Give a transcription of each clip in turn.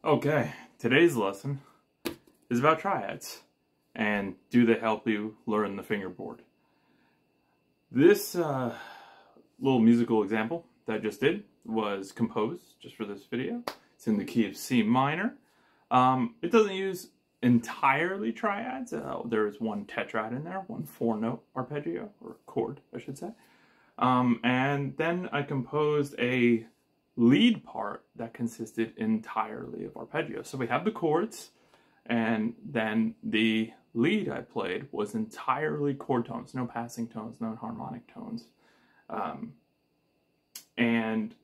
Okay, today's lesson is about triads, and do they help you learn the fingerboard? This little musical example that I just did was composed just for this video. It's in the key of C minor. It doesn't use entirely triads. There is one tetrad in there, one 4-note arpeggio, or chord, I should say. And then I composed a lead part that consisted entirely of arpeggios. So we have the chords, and then the lead I played was entirely chord tones, no passing tones, no harmonic tones. And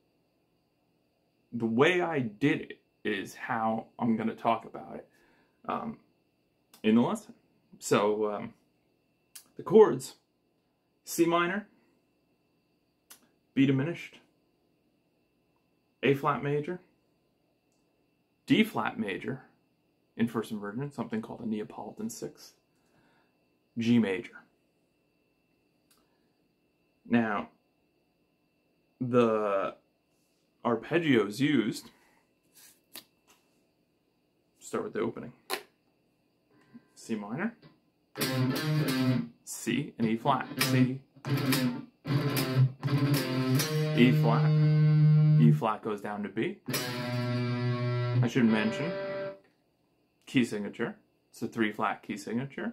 the way I did it is how I'm going to talk about it in the lesson. So the chords: C minor, B diminished, A flat major, D flat major in first inversion, something called a Neapolitan sixth, G major. Now, the arpeggios used, start with the opening. C minor, C and E flat, C, E flat, E flat goes down to B. I should mention key signature. It's a 3-flat key signature.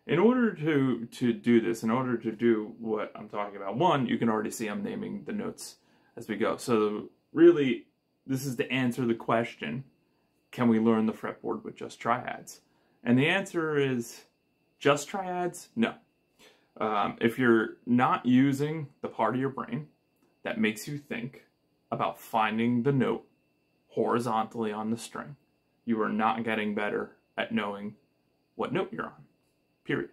In order to do this, in order to do what I'm talking about, one, you can already see I'm naming the notes as we go. So really, this is to answer the question, can we learn the fretboard with just triads? And the answer is just triads? No. If you're not using the part of your brain that makes you think about finding the note horizontally on the string, you are not getting better at knowing what note you're on, period.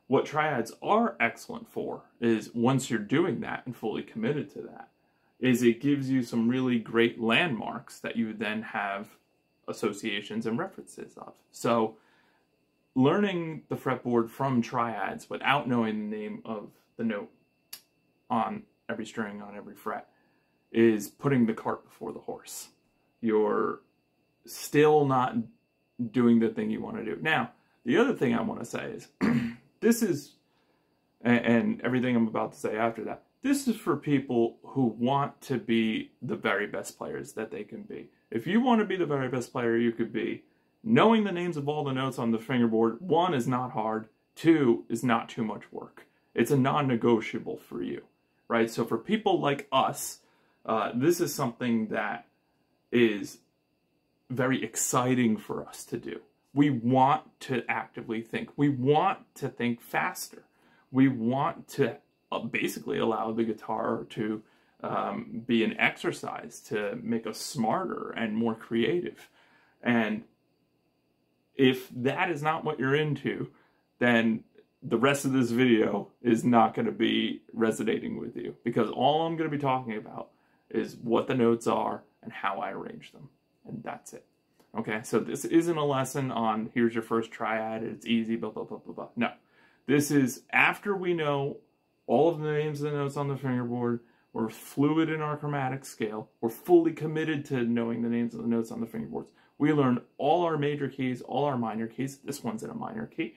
What triads are excellent for is, once you're doing that and fully committed to that, is it gives you some really great landmarks that you then have associations and references of. So learning the fretboard from triads without knowing the name of the note on every string, on every fret, is putting the cart before the horse. You're still not doing the thing you want to do. Now, the other thing I want to say is, this is, and everything I'm about to say after that, this is for people who want to be the very best players that they can be. If you want to be the very best player you could be, knowing the names of all the notes on the fingerboard, 1, is not hard, 2, is not too much work. It's a non-negotiable for you, right? So for people like us, this is something that is very exciting for us to do. We want to actively think. We want to think faster. We want to basically allow the guitar to be an exercise to make us smarter and more creative. And if that is not what you're into, then the rest of this video is not going to be resonating with you, because all I'm going to be talking about is what the notes are and how I arrange them. And that's it. Okay, so this isn't a lesson on here's your first triad, it's easy, blah, blah, blah, blah, blah. No, this is after we know all of the names of the notes on the fingerboard, we're fluid in our chromatic scale, we're fully committed to knowing the names of the notes on the fingerboards. We learned all our major keys, all our minor keys. This one's in a minor key.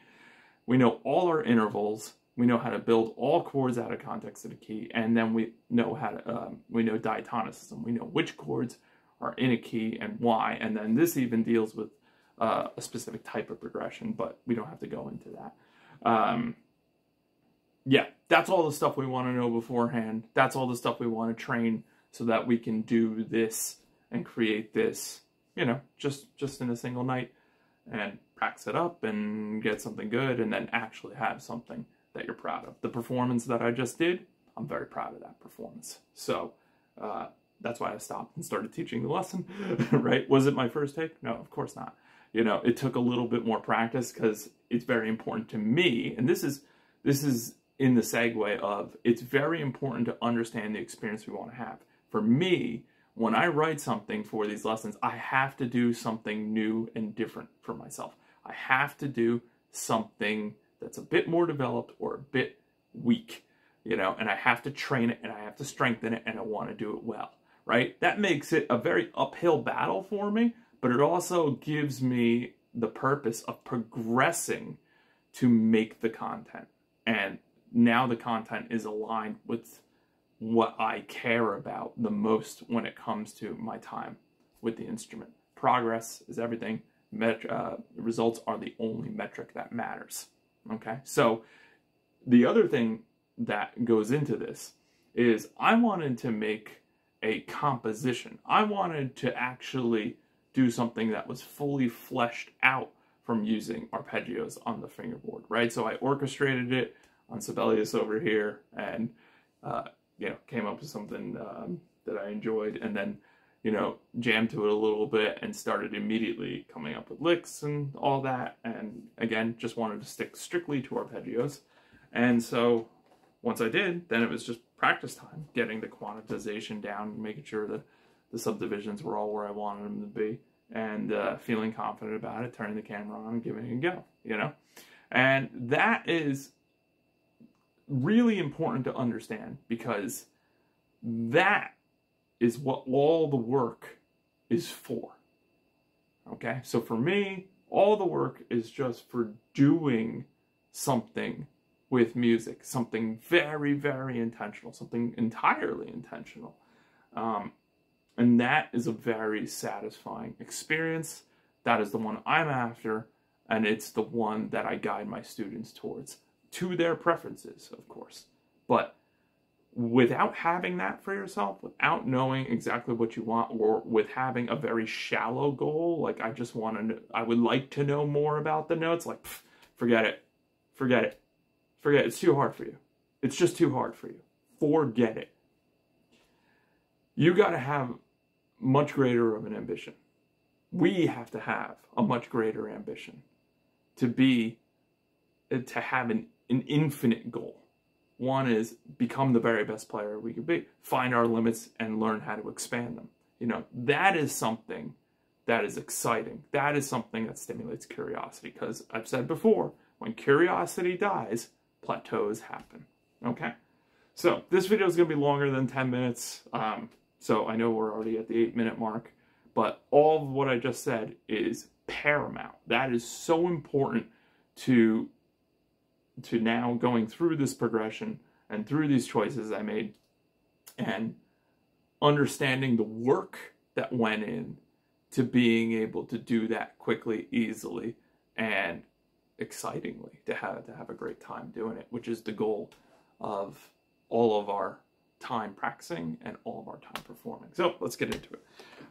We know all our intervals. We know how to build all chords out of context of the key, and then we know how to we know diatonicism. We know which chords are in a key and why, and then this even deals with a specific type of progression, but we don't have to go into that. Yeah, that's all the stuff we want to know beforehand. That's all the stuff we want to train so that we can do this and create this, you know, just in a single night, and practice it up and get something good, and then actually have something that you're proud of. The performance that I just did, I'm very proud of that performance. So that's why I stopped and started teaching the lesson, right? Was it my first take? No, of course not. You know, it took a little bit more practice because it's very important to me. And this is in the segue of, it's very important to understand the experience we want to have. For me, when I write something for these lessons, I have to do something new and different for myself. I have to do something that's a bit more developed or a bit weak, you know, and I have to train it and I have to strengthen it and I want to do it well, right? That makes it a very uphill battle for me, but it also gives me the purpose of progressing to make the content. And now the content is aligned with what I care about the most when it comes to my time with the instrument. Progress is everything. Results are the only metric that matters. Okay, so the other thing that goes into this is I wanted to make a composition. I wanted to actually do something that was fully fleshed out from using arpeggios on the fingerboard, right? So I orchestrated it on Sibelius over here, and you know, came up with something that I enjoyed, and then, you know, jammed to it a little bit and started immediately coming up with licks and all that. And again, just wanted to stick strictly to arpeggios. And so once I did, then it was just practice time, getting the quantization down, making sure that the subdivisions were all where I wanted them to be, and feeling confident about it, turning the camera on and giving it a go, you know? And that is really important to understand, because that is what all the work is for. Okay, so for me, all the work is just for doing something with music, something very, very intentional, something entirely intentional. And that is a very satisfying experience. That is the one I'm after, and it's the one that I guide my students towards, to their preferences, of course. But without having that for yourself, without knowing exactly what you want, or with having a very shallow goal, like I just want to know, I would like to know more about the notes, like, pff, forget it, forget it, forget it. It's too hard for you. It's just too hard for you. Forget it. You got to have much greater of an ambition. We have to have a much greater ambition to have an infinite goal. One is become the very best player we could be, find our limits and learn how to expand them. You know, that is something that is exciting. That is something that stimulates curiosity, because I've said before, when curiosity dies, plateaus happen. Okay? So this video is going to be longer than 10 minutes. So I know we're already at the 8-minute mark, but all of what I just said is paramount. That is so important to now going through this progression and through these choices I made, and understanding the work that went in to being able to do that quickly, easily, and excitingly, to have a great time doing it, which is the goal of all of our time practicing and all of our time performing. So let's get into it.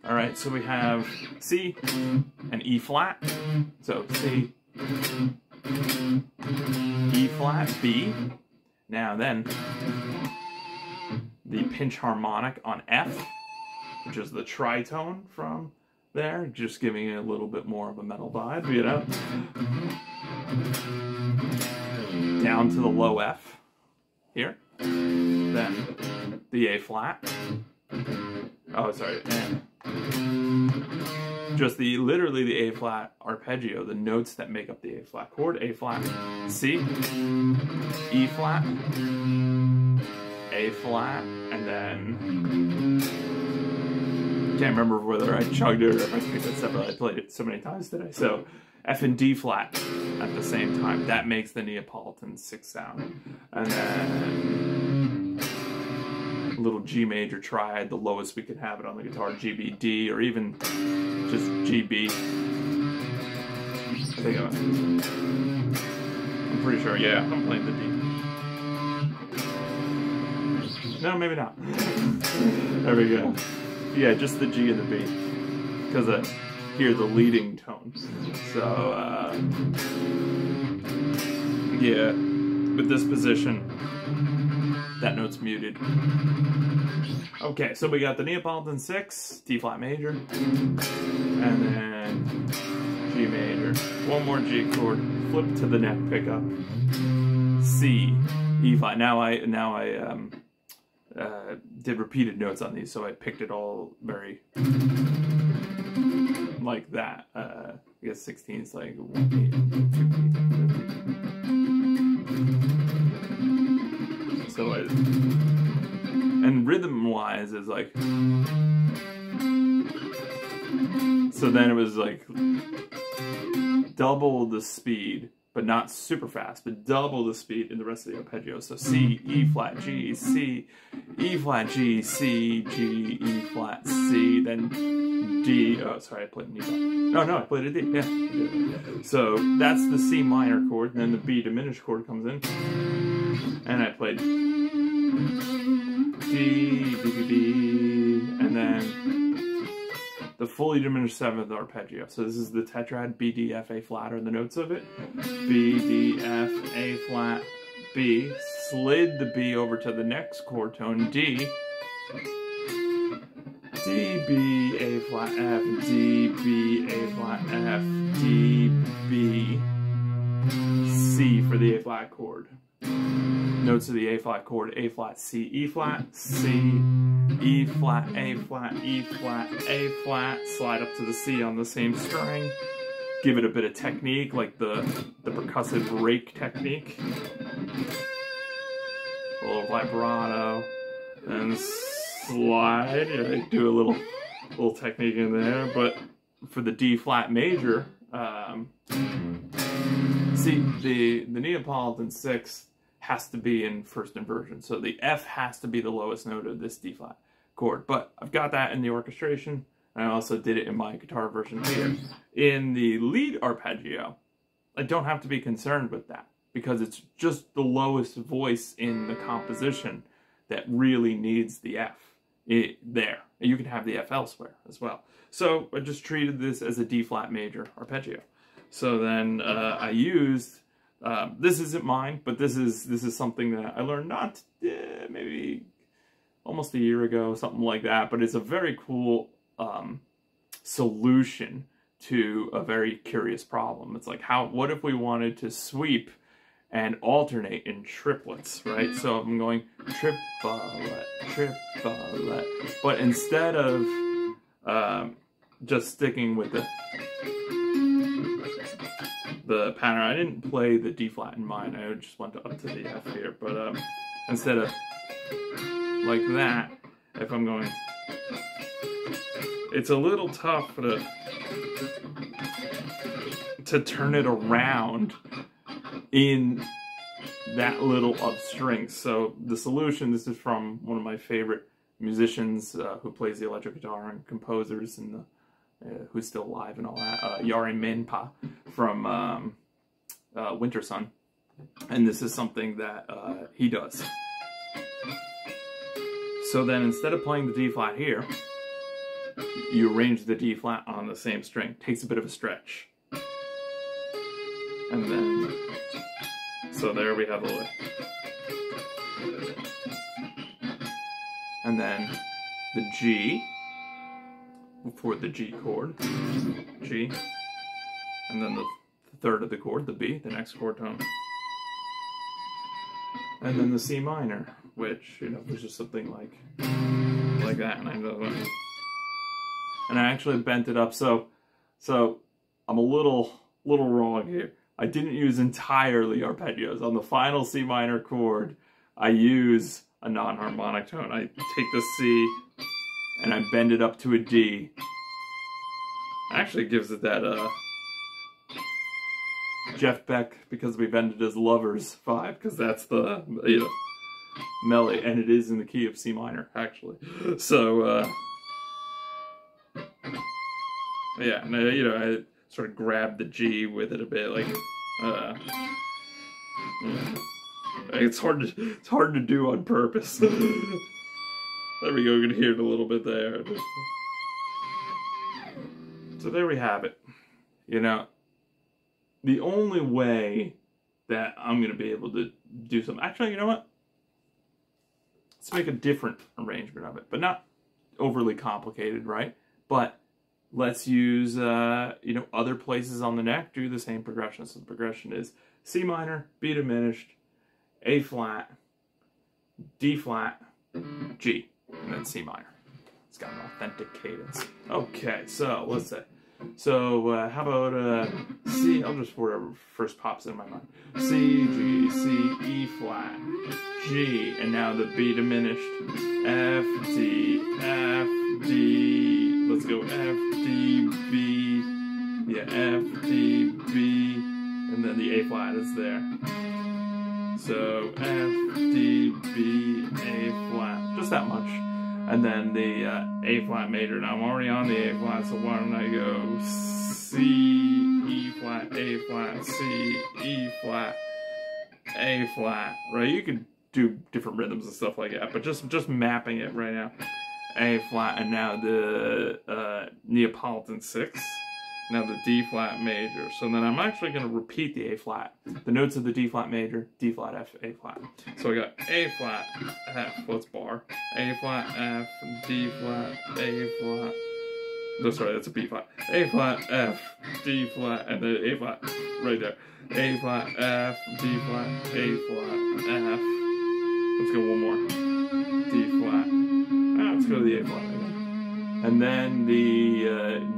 All right, so we have C and E flat. So C, E flat, B. Now then, the pinch harmonic on F, which is the tritone from there, just giving it a little bit more of a metal vibe, you know? Down to the low F here. Then the A flat. Oh, sorry. Just literally the A flat arpeggio, the notes that make up the A flat chord. A flat, C, E flat, A flat, and then can't remember whether I chugged it or if I picked it separately. I played it so many times today. So F and D flat at the same time. That makes the Neapolitan 6 sound. And then a little G major triad, the lowest we could have it on the guitar, G, B, D, or even just G, B. I think I'm pretty sure, yeah, I'm playing the D. No, maybe not. There we go. Yeah, just the G and the B, because I hear the leading tone. So, yeah, with this position, that note's muted. Okay, so we got the Neapolitan 6, D flat major, and then G major. One more G chord, flip to the neck pickup, C, E flat. Now I did repeated notes on these, so I picked it all very like that. I guess 16 is like 1, 8, 2, 3. So and rhythm-wise is like, so then it was like double the speed, but not super fast, but double the speed in the rest of the arpeggio. So C, E flat, G, C, E flat, G, C, G, E flat, C, then D. Oh, sorry, I played an E flat. No, I played a D. Yeah. So that's the C minor chord, and then the B diminished chord comes in, and I played D, B, B, B, and then the fully diminished 7th arpeggio. So this is the tetrad B, D, F, A flat are the notes of it. B, D, F, A flat, B. Slid the B over to the next chord tone, D. D, B, A flat, F, D, B, A flat, F, D, B, C for the A flat chord. Notes of the A flat chord, A flat, C, E flat, C, E flat, A flat, E flat, A flat, slide up to the C on the same string, give it a bit of technique, like the percussive rake technique, a little vibrato, and slide, do a little technique in there. But for the D flat major, see, the Neapolitan 6 has to be in first inversion, so the F has to be the lowest note of this D flat chord. But I've got that in the orchestration, and I also did it in my guitar version here. In the lead arpeggio, I don't have to be concerned with that, because it's just the lowest voice in the composition that really needs the F there. And you can have the F elsewhere as well. So I just treated this as a D flat major arpeggio. So then I used, this isn't mine, but this is something that I learned maybe almost a year ago, something like that. But it's a very cool solution to a very curious problem. It's like, what if we wanted to sweep and alternate in triplets, right? So I'm going triplet, triplet, but instead of just sticking with the pattern, I didn't play the D flat in mine, I just went up to the F here, but instead of like that, if I'm going, it's a little tough to turn it around in that little of strings. So the solution, this is from one of my favorite musicians who plays the electric guitar and composers and who's still alive and all that, Yari Minpa from Winter Sun. And this is something that he does. So then instead of playing the D flat here, you arrange the D flat on the same string. Takes a bit of a stretch. And then, so there we have the lick. And then the G, for the G chord, G. And then the third of the chord, the B, the next chord tone. And then the C minor, which, was just something like that. And I actually bent it up, so I'm a little wrong here. I didn't use entirely arpeggios. On the final C minor chord, I use a non-harmonic tone. I take the C and I bend it up to a D. Actually gives it that Jeff Beck, Because We've Ended as Lovers vibe, because that's the melody, and it is in the key of C minor, actually. So yeah, and I sort of grabbed the G with it a bit, like it's hard to do on purpose. There we go. You can hear it a little bit there. So there we have it. The only way that I'm gonna be able to do something. Actually, you know what? let's make a different arrangement of it, but not overly complicated, right? But let's use, you know, other places on the neck, do the same progression. So the progression is C minor, B diminished, A flat, D flat, G, and then C minor. It's got an authentic cadence. Okay, so let's say. So how about C, I'll just whatever first pops in my mind. C, G, C, E flat, G, and now the B diminished, F, D, F, D, let's go F, D, B, yeah, F, D, B, and then the A flat is there. So F, D, B, A flat, just that much. And then the A flat major. Now I'm already on the A flat, so why don't I go C, E flat, A flat, C, E flat, A flat, right? You could do different rhythms and stuff like that, but just mapping it right now. A flat, and now the Neapolitan 6. Now the D flat major. So then I'm actually going to repeat the A flat. The notes of the D flat major, D flat, F, A flat. So I got A flat, F, let's bar. A flat, F, D flat, A flat. No, sorry, that's a B flat. A flat, F, D flat, and then A flat right there. A flat, F, D flat, A flat, F. Let's go one more. D flat. Let's go to the A flat again. And then the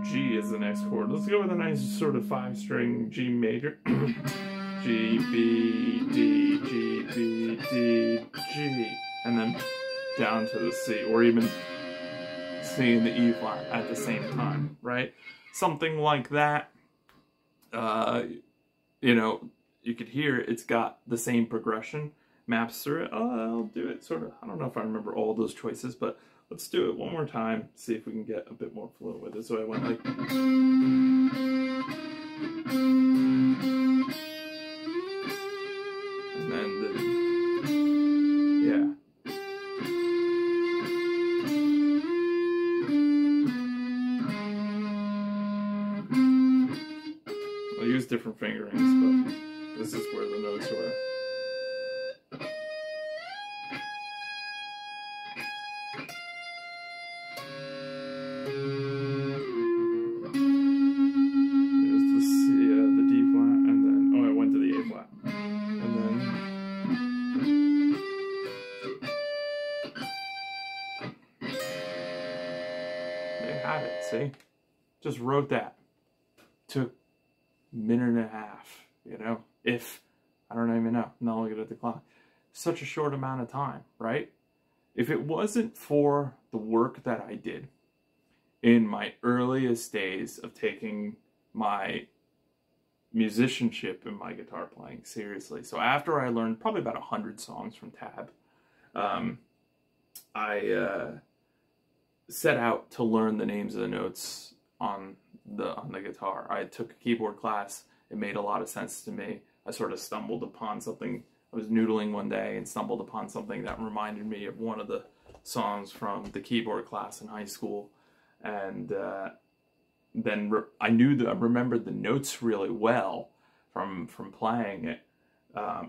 G is the next chord. Let's go with a nice sort of 5-string G major. G, B, D, G, B, D, G. And then down to the C, or even C and the E flat at the same time, right? Something like that. You know, you could hear it's got the same progression, maps through it. I'll do it sort of, I don't know if I remember all those choices, but let's do it one more time, see if we can get a bit more fluent with it. So I went like... And then the... Yeah. I'll use different fingerings, but this is where the notes were. See? Just wrote that. Took a minute and a half, you know? If, I don't even know. I'm not looking at the clock. Such a short amount of time, right? If it wasn't for the work that I did in my earliest days of taking my musicianship and my guitar playing seriously. So after I learned probably about 100 songs from Tab, I set out to learn the names of the notes on the guitar. I took a keyboard class. It made a lot of sense to me. I sort of stumbled upon something. I was noodling one day and stumbled upon something that reminded me of one of the songs from the keyboard class in high school. And then I remembered the notes really well from playing it.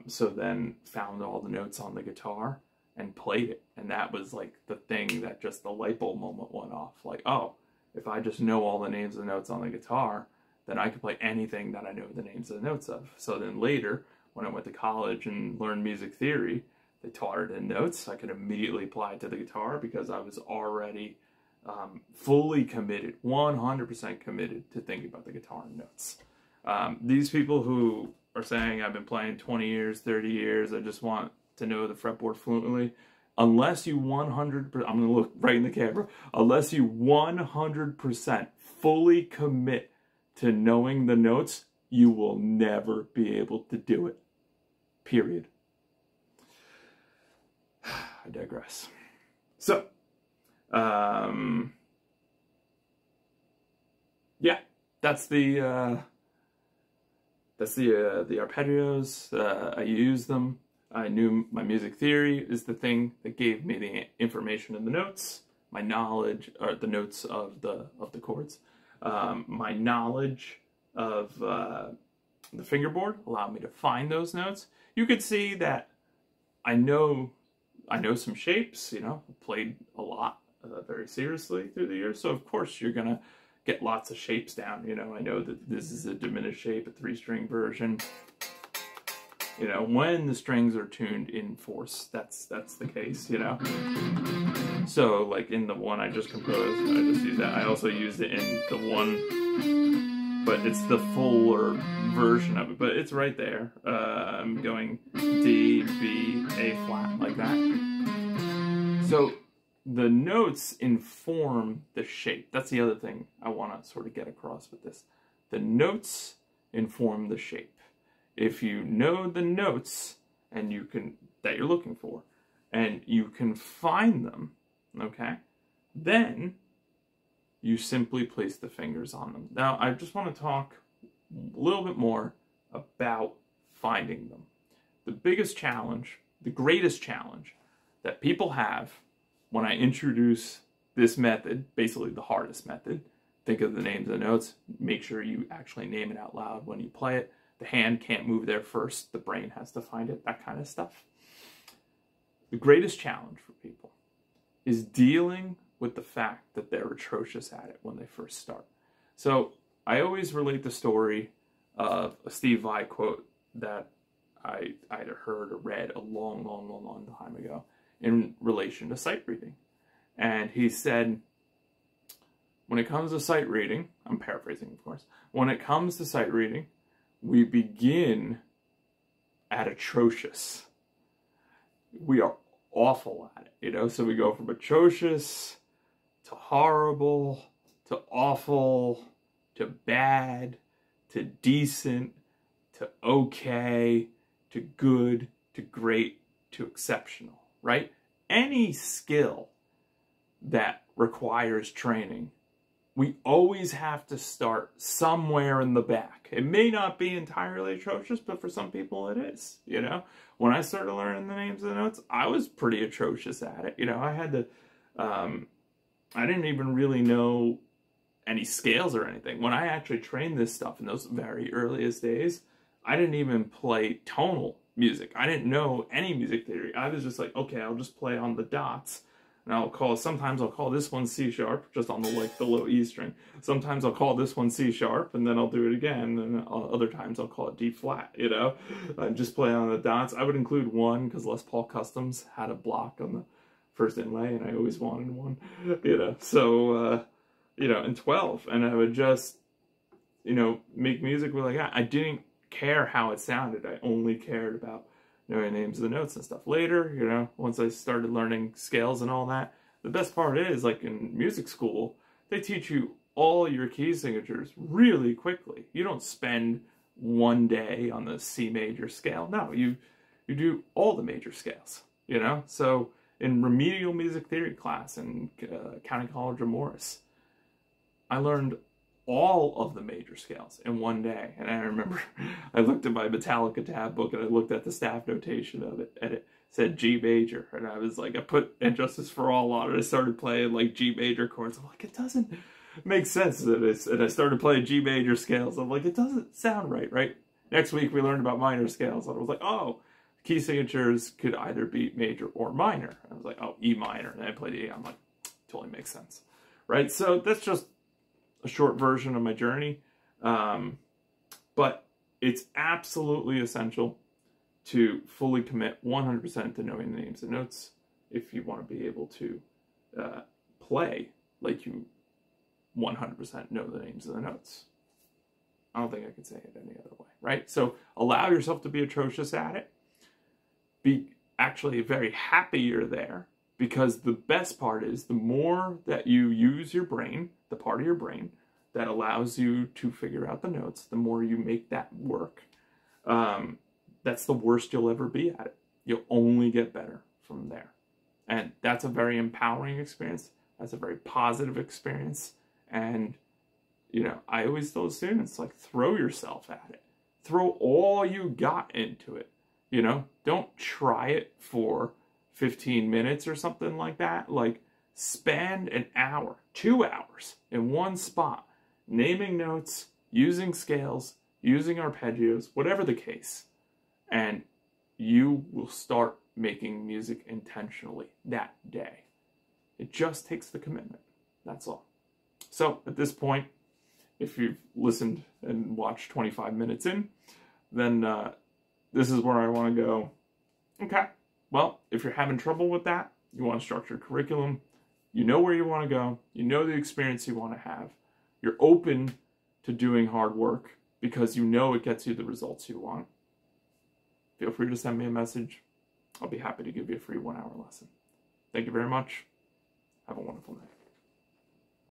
So then found all the notes on the guitar and played it, and that was like the thing that just the light bulb moment went off. Like, oh, if I just know all the names of the notes on the guitar, then I could play anything that I know the names of the notes of. So then later, when I went to college and learned music theory, they taught it in notes. I could immediately apply it to the guitar because I was already fully committed, 100% committed to thinking about the guitar in notes. These people who are saying, I've been playing 20 years, 30 years, I just want to know the fretboard fluently, unless you 100%, I'm going to look right in the camera, unless you 100% fully commit to knowing the notes, you will never be able to do it. Period. I digress. So, yeah, that's the arpeggios. I use them. I knew my music theory is the thing that gave me the information in the notes, my knowledge, or the notes of the chords. My knowledge of the fingerboard allowed me to find those notes. You could see that I know I know some shapes, you know, played a lot very seriously through the years. So of course you're going to get lots of shapes down. You know, I know that this is a diminished shape, a 3-string version. You know, when the strings are tuned in fourths, that's the case, you know. So like in the one I just composed, I just used that. I also used it in the one, but it's the fuller version of it, but it's right there. I'm going D, B, A flat, like that. So the notes inform the shape. That's the other thing I want to sort of get across with this. The notes inform the shape. If you know the notes and that you're looking for, and you can find them, okay, then you simply place the fingers on them. Now, I just want to talk a little bit more about finding them. The biggest challenge, the greatest challenge that people have when I introduce this method, basically the hardest method, think of the names of the notes, make sure you actually name it out loud when you play it. The hand can't move there first, the brain has to find it, that kind of stuff. The greatest challenge for people is dealing with the fact that they're atrocious at it when they first start. So I always relate the story of a Steve Vai quote that I either heard or read a long time ago in relation to sight reading. And he said, when it comes to sight reading, I'm paraphrasing of course, when it comes to sight reading, we begin at atrocious. We are awful at it, you know? So we go from atrocious to horrible, to awful, to bad, to decent, to okay, to good, to great, to exceptional, right? Any skill that requires training, we always have to start somewhere in the back. It may not be entirely atrocious, but for some people it is, you know? When I started learning the names of the notes, I was pretty atrocious at it. You know, I had to, I didn't even really know any scales or anything. When I actually trained this stuff in those very earliest days, I didn't even play tonal music. I didn't know any music theory. I was just like, okay, I'll just play on the dots. And sometimes I'll call this one C sharp, just on the low E string. Sometimes I'll call this one C sharp, and then I'll do it again. And other times I'll call it D flat, you know? I just play on the dots. I would include one, because Les Paul Customs had a block on the first inlay, and I always wanted one, you know? So, you know, and 12. And I would just, you know, make music with like that. I didn't care how it sounded. I only cared about knowing names of the notes and stuff. Later, you know, once I started learning scales and all that, the best part is, like in music school, they teach you all your key signatures really quickly. You don't spend one day on the C major scale. No, you do all the major scales, you know? So in remedial music theory class in County College of Morris, I learned all of the major scales in one day. And I remember I looked at my Metallica tab book and I looked at the staff notation of it, and it said G major. And I was like, I put And Justice for All on it. I started playing like G major chords. I'm like, it doesn't make sense. And I started playing G major scales. I'm like, it doesn't sound right, right? Next week we learned about minor scales. And I was like, oh, key signatures could either be major or minor. And I was like, oh, E minor. And I played E. I'm like, totally makes sense, right? So that's just a short version of my journey, but it's absolutely essential to fully commit 100% to knowing the names and notes if you want to be able to play like you 100% know the names of the notes. I don't think I could say it any other way, right? So allow yourself to be atrocious at it. Be actually very happy you're there, because the best part is the more that you use your brain, the part of your brain that allows you to figure out the notes, the more you make that work, that's the worst you'll ever be at it. You'll only get better from there. And that's a very empowering experience. That's a very positive experience. And, you know, I always tell students, like, throw yourself at it. Throw all you got into it. You know, don't try it for 15 minutes or something like that. Like, spend an hour, 2 hours in one spot, naming notes, using scales, using arpeggios, whatever the case. And you will start making music intentionally that day. It just takes the commitment. That's all. So at this point, if you've listened and watched 25 minutes in, then this is where I want to go. Okay, well, if you're having trouble with that, you want a structured curriculum, you know where you want to go, you know the experience you want to have, you're open to doing hard work because you know it gets you the results you want, feel free to send me a message. I'll be happy to give you a free 1-hour lesson. Thank you very much. Have a wonderful night.